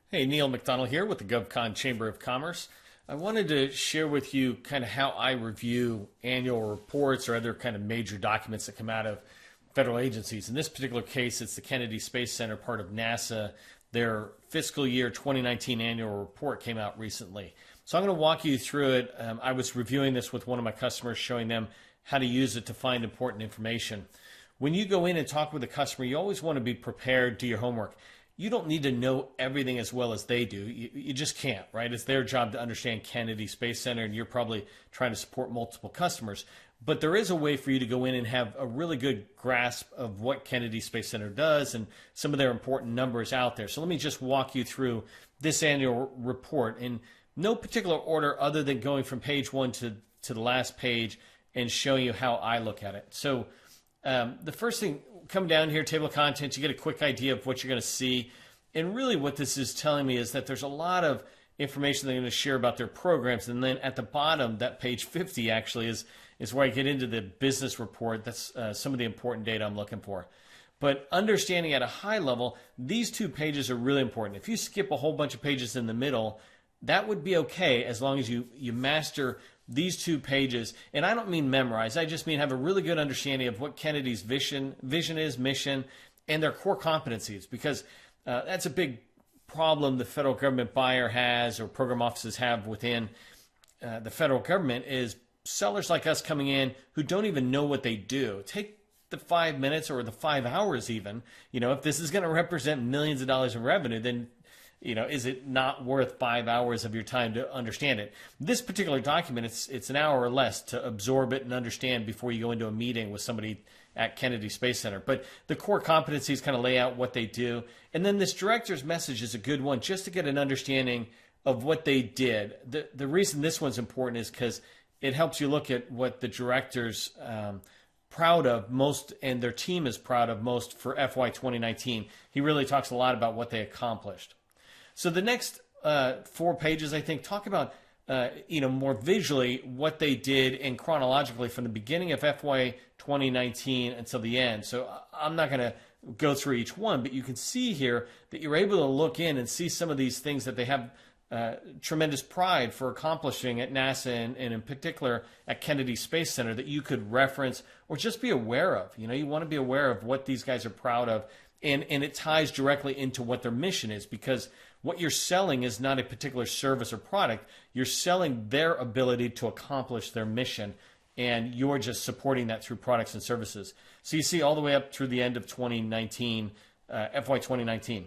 Hey, Neil McDonnell here with the GovCon Chamber of Commerce. I wanted to share with you kind of how I review annual reports or other kind of major documents that come out of federal agencies. In this particular case, it's the Kennedy Space Center, part of NASA. Their fiscal year 2019 annual report came out recently. So I'm going to walk you through it. I was reviewing this with one of my customers, showing them how to use it to find important information. When you go in and talk with a customer, you always want to be prepared, do your homework. You don't need to know everything as well as they do. You just can't, right? It's their job to understand Kennedy Space Center, and you're probably trying to support multiple customers. But there is a way for you to go in and have a really good grasp of what Kennedy Space Center does and some of their important numbers out there. So let me just walk you through this annual report in no particular order other than going from page one to the last page and showing you how I look at it. So the first thing, come down here, table of contents, you get a quick idea of what you're going to see. And really what this is telling me is that there's a lot of information they're going to share about their programs. And then at the bottom, that page 50 actually is where I get into the business report. That's some of the important data I'm looking for. But understanding at a high level, these two pages are really important. If you skip a whole bunch of pages in the middle, that would be okay as long as you master these two pages. And I don't mean memorize. I just mean have a really good understanding of what Kennedy's vision is, mission, and their core competencies, because that's a big problem the federal government buyer has or program offices have within the federal government is sellers like us coming in who don't even know what they do. Take the 5 minutes or the 5 hours even. If this is going to represent millions of dollars in revenue, then is it not worth 5 hours of your time to understand it? This particular document, it's an hour or less to absorb it and understand before you go into a meeting with somebody at Kennedy Space Center. But the core competencies kind of lay out what they do. And then this director's message is a good one just to get an understanding of what they did. The reason this one's important is because it helps you look at what the director's proud of most and their team is proud of most for FY 2019. He really talks a lot about what they accomplished. So the next 4 pages, I think, talk about more visually what they did and chronologically from the beginning of FY 2019 until the end. So I'm not going to go through each one, but you can see here that you're able to look in and see some of these things that they have tremendous pride for accomplishing at NASA and in particular at Kennedy Space Center that you could reference or just be aware of. You want to be aware of what these guys are proud of, and it ties directly into what their mission is, because what you're selling is not a particular service or product. You're selling their ability to accomplish their mission, and you're just supporting that through products and services. So you see all the way up through the end of 2019, FY 2019.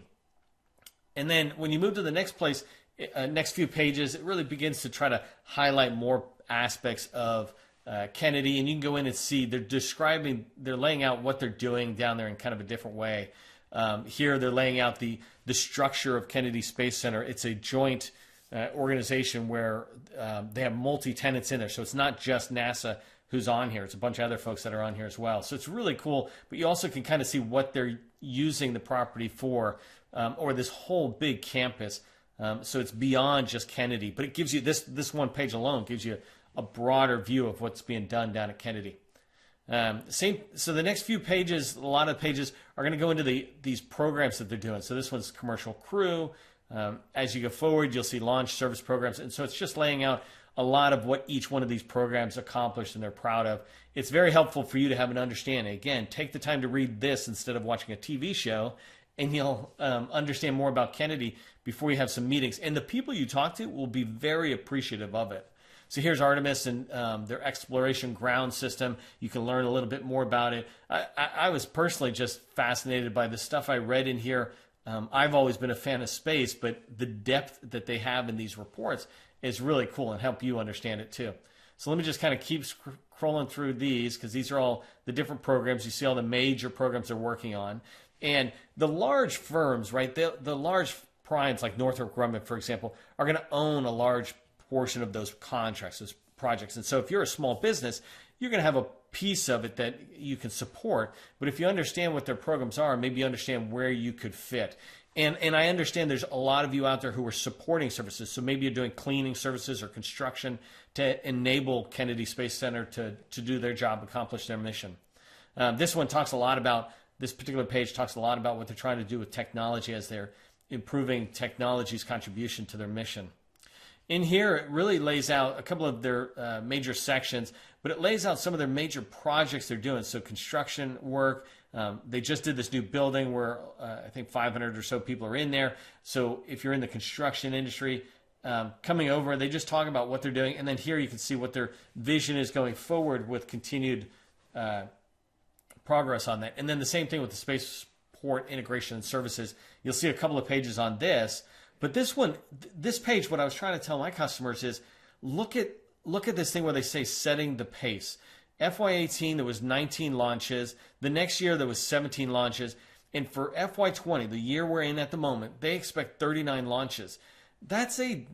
And then when you move to the next place, next few pages, it really begins to try to highlight more aspects of Kennedy, and you can go in and see they're laying out what they're doing down there in kind of a different way. Here they're laying out the structure of Kennedy Space Center. It's a joint organization where they have multi-tenants in there. So it's not just NASA who's on here. It's a bunch of other folks that are on here as well. So it's really cool. But you also can kind of see what they're using the property for, or this whole big campus. So it's beyond just Kennedy. But it gives you, this one page alone gives you a broader view of what's being done down at Kennedy. So the next few pages, a lot of pages are going to go into these programs that they're doing. So this one's commercial crew. As you go forward, you'll see launch service programs. And so it's just laying out a lot of what each one of these programs accomplished and they're proud of. It's very helpful for you to have an understanding. Again, take the time to read this instead of watching a TV show, and you'll understand more about Kennedy before you have some meetings. And the people you talk to will be very appreciative of it. So here's Artemis and their exploration ground system. You can learn a little bit more about it. I was personally just fascinated by the stuff I read in here. I've always been a fan of space, but the depth that they have in these reports is really cool and help you understand it too. So let me just kind of keep scrolling through these, because these are all the different programs. You see all the major programs they're working on. And the large firms, right, the large primes like Northrop Grumman, for example, are going to own a large portion of those contracts, those projects. And so if you're a small business, you're going to have a piece of it that you can support. But if you understand what their programs are, maybe you understand where you could fit. And I understand there's a lot of you out there who are supporting services. So maybe you're doing cleaning services or construction to enable Kennedy Space Center to do their job, accomplish their mission. This particular page talks a lot about what they're trying to do with technology as they're improving technology's contribution to their mission. In here, it really lays out a couple of their major sections, but it lays out some of their major projects they're doing. So construction work, they just did this new building where I think 500 or so people are in there. So if you're in the construction industry, coming over, they just talk about what they're doing. And then here you can see what their vision is going forward with continued progress on that. And then the same thing with the spaceport integration and services. You'll see a couple of pages on this. But this one, this page, what I was trying to tell my customers is look at this thing where they say setting the pace. FY18, there was 19 launches. The next year, there was 17 launches. And for FY20, the year we're in at the moment, they expect 39 launches. That's a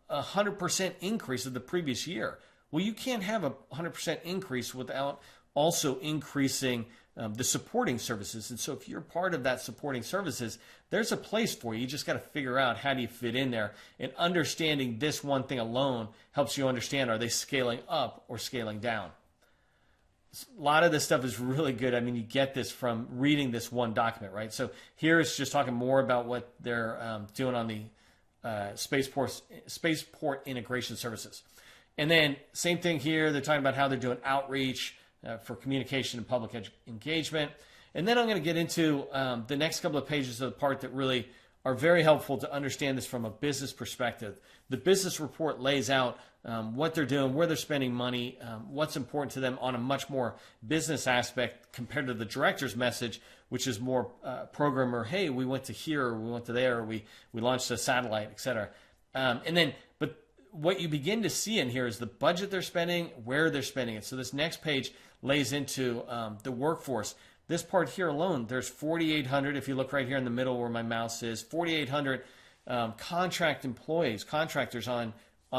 100% increase of the previous year. Well, you can't have a 100% increase without also increasing the supporting services. And so if you're part of that supporting services, there's a place for you. You just got to figure out how do you fit in there. And understanding this one thing alone helps you understand, are they scaling up or scaling down? A lot of this stuff is really good. I mean, you get this from reading this one document, right? So here it's just talking more about what they're doing on the spaceport integration services. And then same thing here. They're talking about how they're doing outreach for communication and public engagement. And then I'm going to get into the next couple of pages of the part that really are very helpful to understand this from a business perspective. The business report lays out what they're doing, where they're spending money, what's important to them on a much more business aspect compared to the director's message, which is more programmer, hey, we went to here, or we went to there, or we launched a satellite, et cetera. But what you begin to see in here is the budget they're spending, where they're spending it. So this next page lays into the workforce. This part here alone, there's 4,800, if you look right here in the middle where my mouse is, 4,800 contract employees, contractors on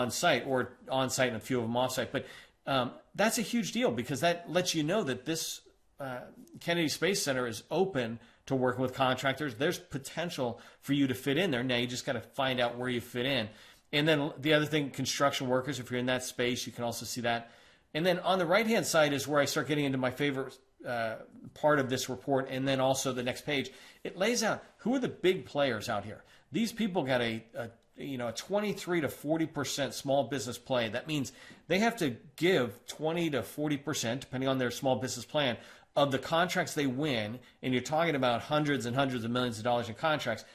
site, or on site and a few of them off site. But that's a huge deal because that lets you know that this Kennedy Space Center is open to working with contractors. There's potential for you to fit in there. Now you just got to find out where you fit in. And then the other thing, construction workers, if you're in that space, you can also see that. And then on the right-hand side is where I start getting into my favorite part of this report, and then also the next page. It lays out who are the big players out here. These people got a 23 to 40% small business play. That means they have to give 20 to 40%, depending on their small business plan, of the contracts they win. And you're talking about hundreds and hundreds of millions of dollars in contracts.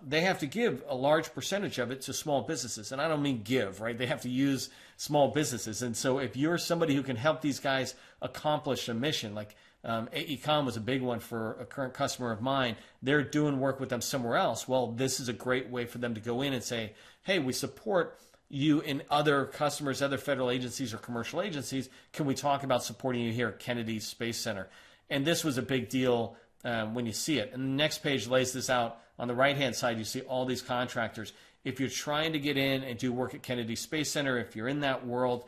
They have to give a large percentage of it to small businesses. And I don't mean give, right? They have to use small businesses. And so if you're somebody who can help these guys accomplish a mission, like AECOM was a big one for a current customer of mine, they're doing work with them somewhere else. Well, this is a great way for them to go in and say, hey, we support you in other customers, other federal agencies or commercial agencies. Can we talk about supporting you here at Kennedy Space Center? And this was a big deal when you see it. And the next page lays this out. On the right-hand side, you see all these contractors. If you're trying to get in and do work at Kennedy Space Center, if you're in that world,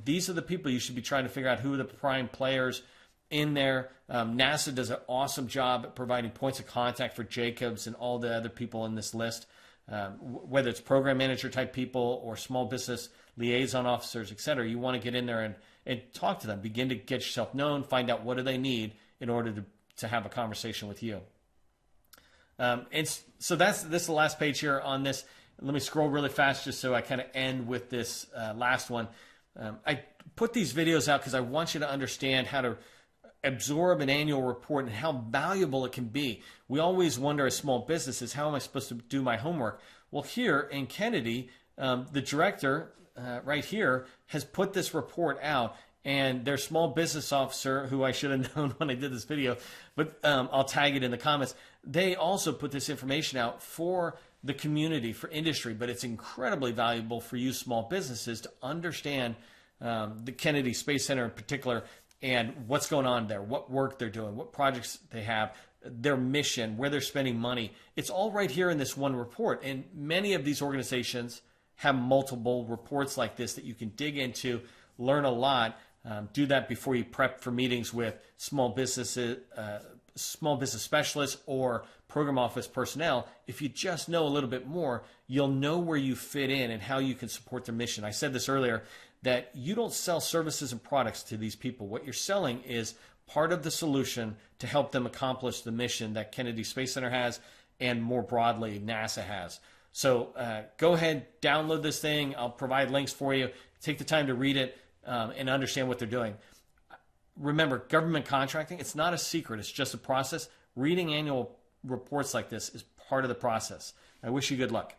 these are the people you should be trying to figure out who are the prime players in there. NASA does an awesome job at providing points of contact for Jacobs and all the other people in this list, whether it's program manager type people or small business liaison officers, et cetera. You want to get in there and talk to them, begin to get yourself known, find out what do they need in order to have a conversation with you. And so this is the last page here on this. Let me scroll really fast just so I kind of end with this last one. I put these videos out because I want you to understand how to absorb an annual report and how valuable it can be. We always wonder as small businesses, how am I supposed to do my homework? Well, here in Kennedy, the director right here has put this report out. And their small business officer, who I should have known when I did this video, but I'll tag it in the comments, they also put this information out for the community, for industry, but it's incredibly valuable for you small businesses to understand the Kennedy Space Center in particular and what's going on there, what work they're doing, what projects they have, their mission, where they're spending money. It's all right here in this one report. And many of these organizations have multiple reports like this that you can dig into, learn a lot. Do that before you prep for meetings with small business specialists or program office personnel. If you just know a little bit more, you'll know where you fit in and how you can support their mission. I said this earlier, that you don't sell services and products to these people. What you're selling is part of the solution to help them accomplish the mission that Kennedy Space Center has and more broadly NASA has. So go ahead, download this thing. I'll provide links for you. Take the time to read it and understand what they're doing. Remember, government contracting, it's not a secret. It's just a process. Reading annual reports like this is part of the process. I wish you good luck.